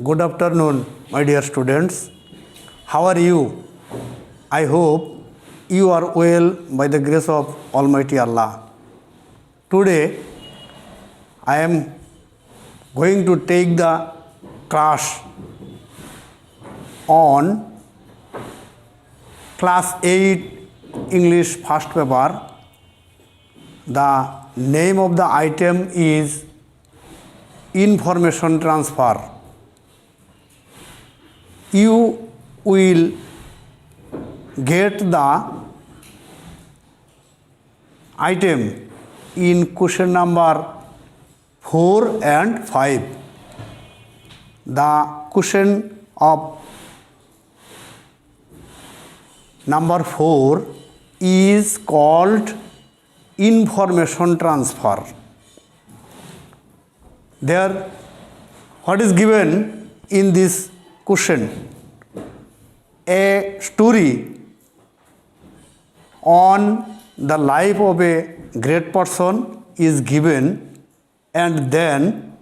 Good afternoon, my dear students. How are you? I hope you are well by the grace of Almighty Allah. Today, I am going to take the class on class 8 English first paper. The name of the item is information transfer. You will get the item in question number 4 and 5. The question of number 4 is called information transfer. There, what is given in this question? A story on the life of a great person is given, and then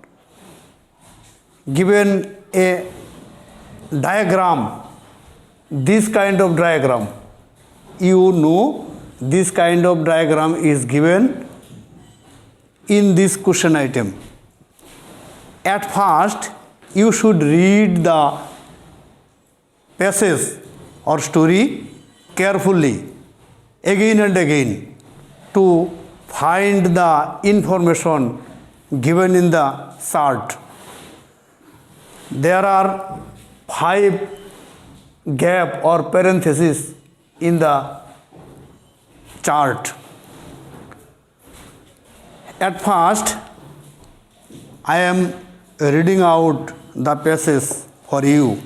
given a diagram, this kind of diagram. You know, this kind of diagram is given in this question item. At first, you should read the passage or story carefully again and again to find the information given in the chart. There are 5 gap or parentheses in the chart. At first, I am reading out the passage for you.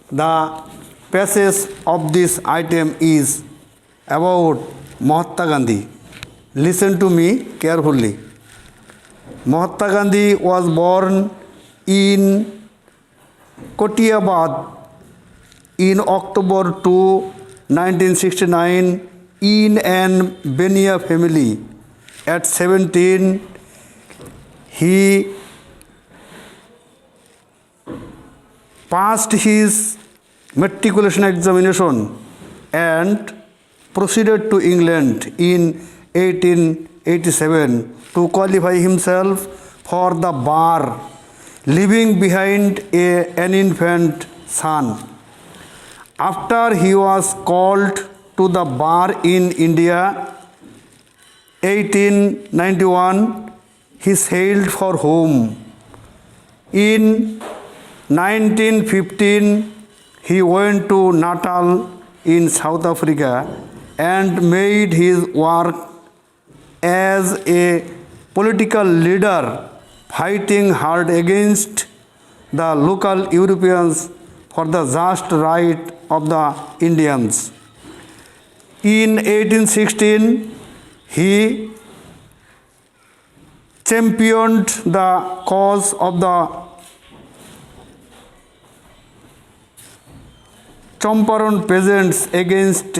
The passage of this item is about Mahatma Gandhi. Listen to me carefully. Mahatma Gandhi was born in Kotiabad in October 2, 1969 in an Benia family. At 17, he passed his matriculation examination and proceeded to England in 1887 to qualify himself for the bar, leaving behind an infant son. After he was called to the bar in India, 1891, he sailed for home. In 1915, he went to Natal in South Africa and made his work as a political leader, fighting hard against the local Europeans for the just right of the Indians. In 1816, he championed the cause of the Champaran peasants against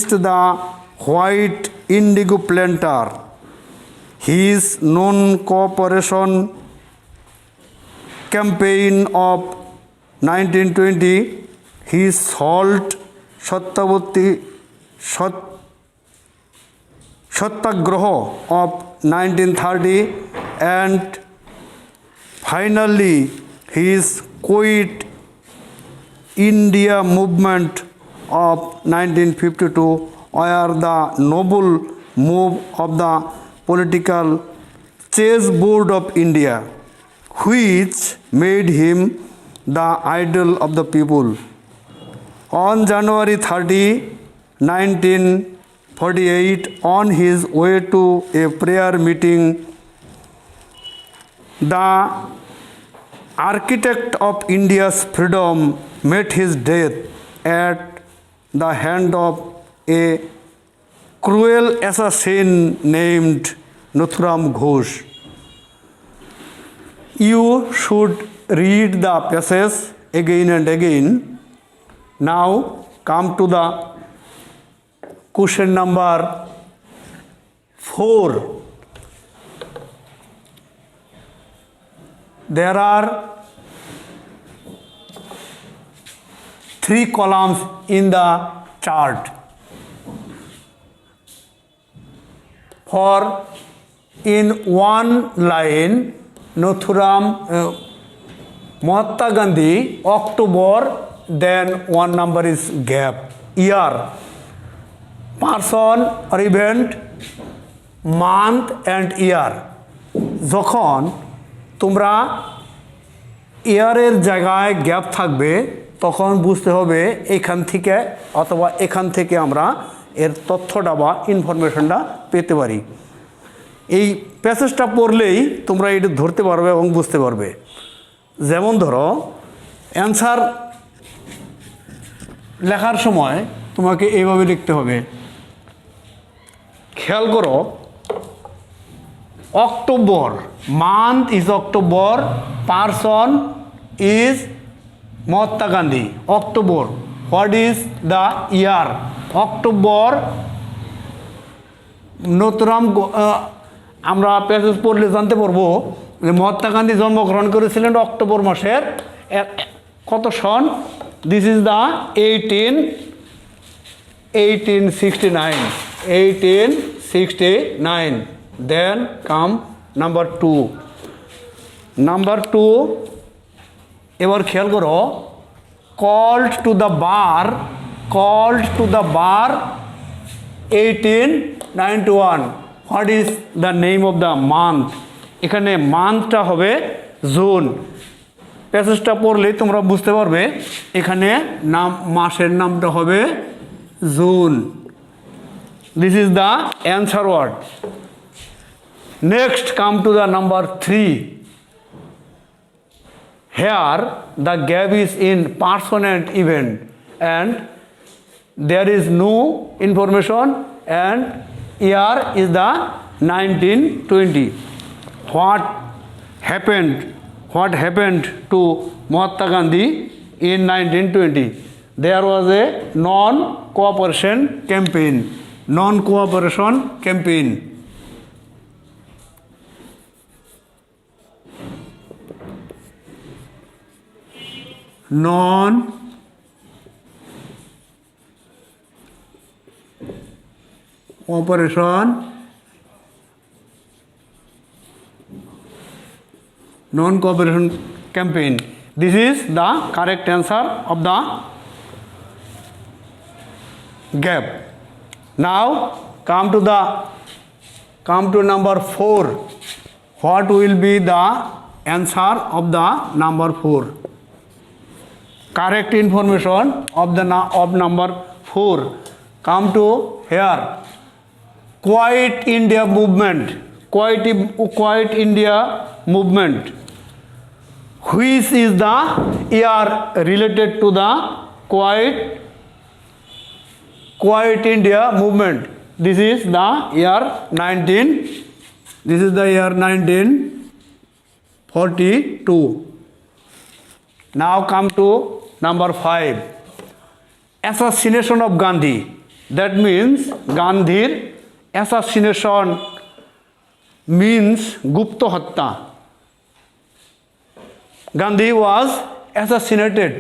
the white indigo planter. His non-cooperation campaign of 1920, his halt Satyagraha of 1930, and finally his Quit India movement of 1952 were the noble move of the political chessboard of India, which made him the idol of the people. On January 30, 1948, on his way to a prayer meeting, the architect of India's freedom met his death at the hand of a cruel assassin named Nathuram Ghosh. You should read the passage again and again. Now come to the question number 4. there are 3 columns in the chart. For in one line, Nathuram Mahatma Gandhi, October, then one number is gap. Year, person or event, month and year. যখন তোমরা ইয়ারের জায়গায় gap থাকবে তখন বুঝতে হবে এখান থেকে অথবা এখান থেকে আমরা এর তথ্যটা বা ইনফরমেশনটা পেতে পারি। এই প্যাসেজটা পড়লেই তোমরা এটা ধরতে পারবে এবং বুঝতে পারবে। যেমন ধরো অ্যান্সার লেখার সময় তোমাকে এইভাবে লিখতে হবে। খেয়াল করো, October, month is October, person is Mahatma Gandhi. October, what is the year? October. Nathuram, আমরা প্যাসেজ পড়লে জানতে পারবো যে মহাত্মা গান্ধী জন্মগ্রহণ করেছিলেন অক্টোবর মাসের কত সন? This is the 1869, 1869. Then come number 2. Number 2, এবার খেয়াল করো, called to the bar, 1891. What is the name of the month? এখানে মান্থটা হবে জুন। প্যাসেজটা পড়লে তোমরা বুঝতে পারবে এখানে নাম, মাসের নামটা হবে June. This is the answer word. Next, come to the number 3. Here the gap is in person and event, and there is no information, and year is the 1920. What happened to Mahatma Gandhi in 1920? There was a non-cooperation campaign. Non-cooperation campaign. Non-cooperation campaign. This is the correct answer of the gap. Now come to number 4. What will be the answer of the number 4? Correct information of number 4. Come to here. Quiet India movement. Quiet India movement. Which is the year related to the Quiet India movement? This is the year 1942. Now come to number 5. Assassination of Gandhi. That means Gandhir assassination means Gupta Hatta. Gandhi was assassinated.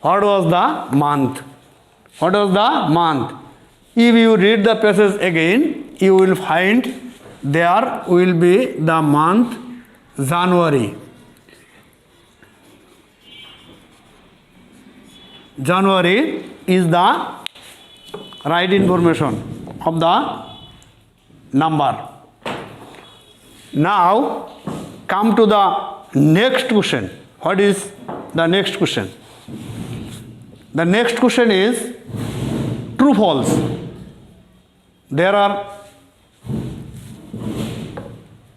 What was the month? If you read the passage again, you will find there will be the month January. January is the right information of the number. Now come to the next question. What is the next question? The next question is true false. There are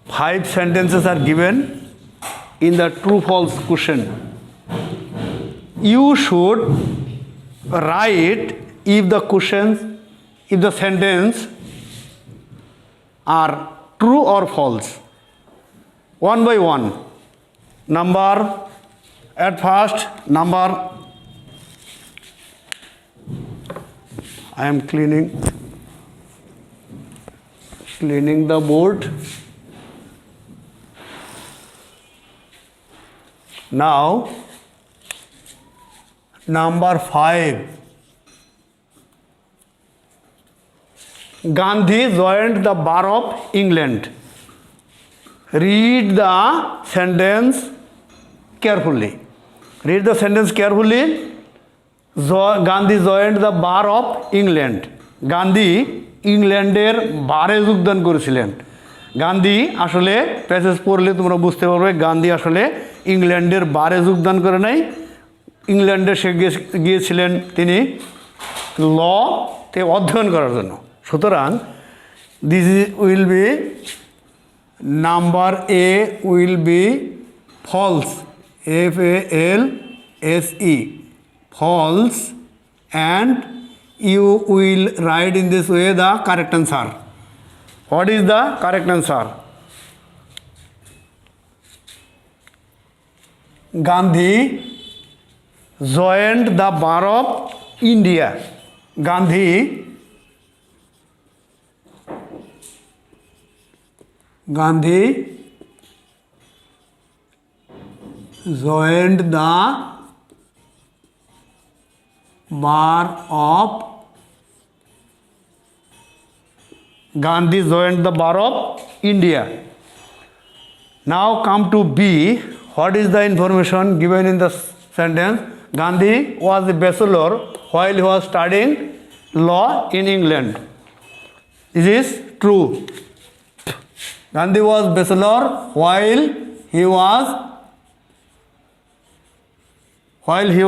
5 sentences are given in the true false question. You should write if the sentence are true or false. One by one. At first, I am cleaning the board. Now, number 5. Gandhi joined the bar of England. Read the sentence carefully. Read the sentence carefully. Gandhi joined the bar of England. Gandhi ইংল্যান্ডের বারে যোগদান করেছিলেন। গান্ধী আসলে passage পড়লে তোমরা বুঝতে পারবে গান্ধী আসলে ইংল্যান্ডের বারে যোগদান করে নাই। ইংল্যান্ডে সে গিয়েছিলেন তিনি লতে অধ্যয়ন করার জন্য। সুতরাং this will be number A will be false, FALSE, false, and you will write in this way the correct answer. What is the correct answer? Gandhi joined the bar of India. Gandhi joined the bar of India. Now come to B. What is the information given in the sentence? Gandhi was a bachelor while he was studying law in England. Is this true? Gandhi was bachelor while he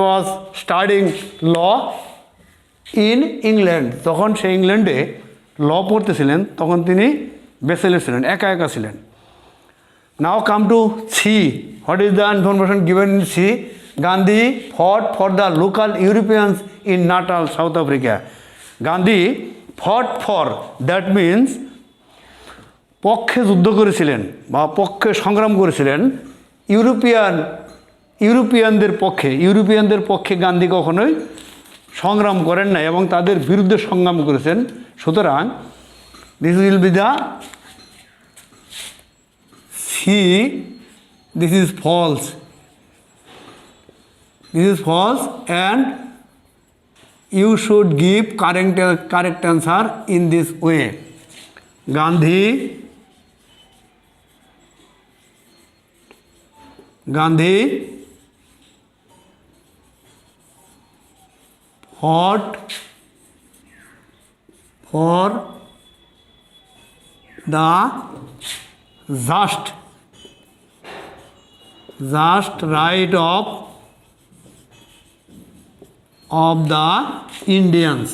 was studying law in England. তখন সে ইংল্যান্ডে ল পড়তেছিলেন, তখন তিনি bachelor ছিলেন, একা একা ছিলেন। Now come to C. What is the information given in C? Gandhi fought for the local Europeans in Natal, South Africa. Gandhi fought for, that means পক্ষে যুদ্ধ করেছিলেন বা পক্ষে সংগ্রাম করেছিলেন ইউরোপিয়ানদের পক্ষে গান্ধী কখনোই সংগ্রাম করেন নাই এবং তাদের বিরুদ্ধে সংগ্রাম করেছেন। সুতরাং this will be the C, this is false, and you should give correct answer in this way. Gandhi fought for the just right of the Indians.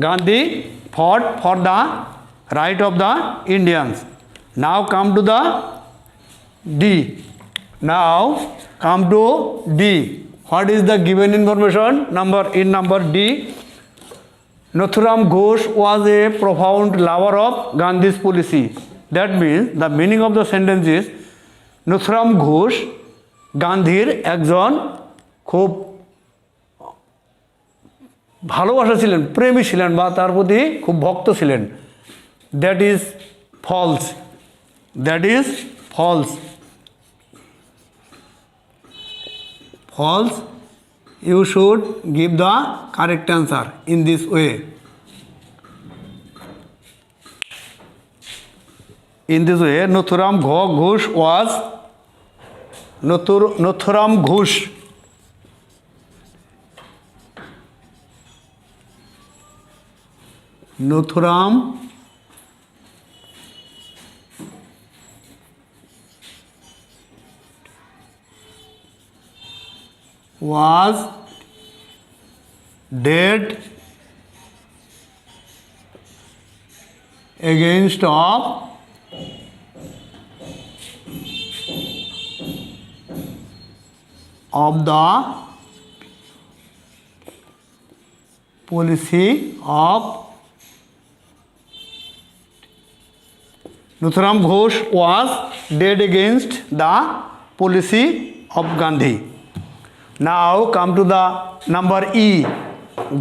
Gandhi fought for the right of the Indians. Now come to the D. What is the given information? Number D. Nathuram Ghosh was a profound lover of Gandhi's policy. That means the meaning of the sentence is Nathuram Ghosh গান্ধীর একজন খুব ভালোবাসা ছিলেন, প্রেমী ছিলেন বা তার প্রতি খুব ভক্ত ছিলেন। That is false. You should give the correct answer in this way. Nathuram Ghosh was dead against of the policy of Nathuram Ghosh was dead against the policy of Gandhi. Now come to the number E.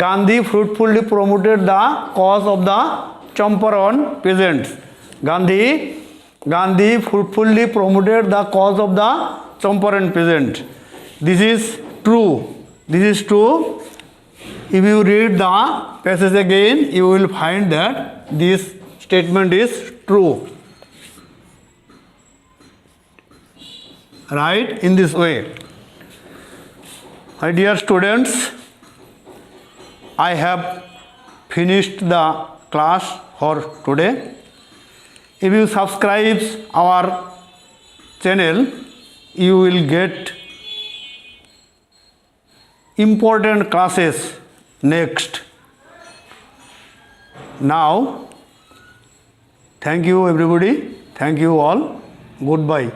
Gandhi fruitfully promoted the cause of the Champaran peasants. Gandhi fully promoted the cause of the Champaran peasant. This is true. If you read the passage again, you will find that this statement is true. Right? In this way. My dear students, I have finished the class for today. If you subscribe our channel, you will get important classes next. Now, thank you everybody. Thank you all. Goodbye.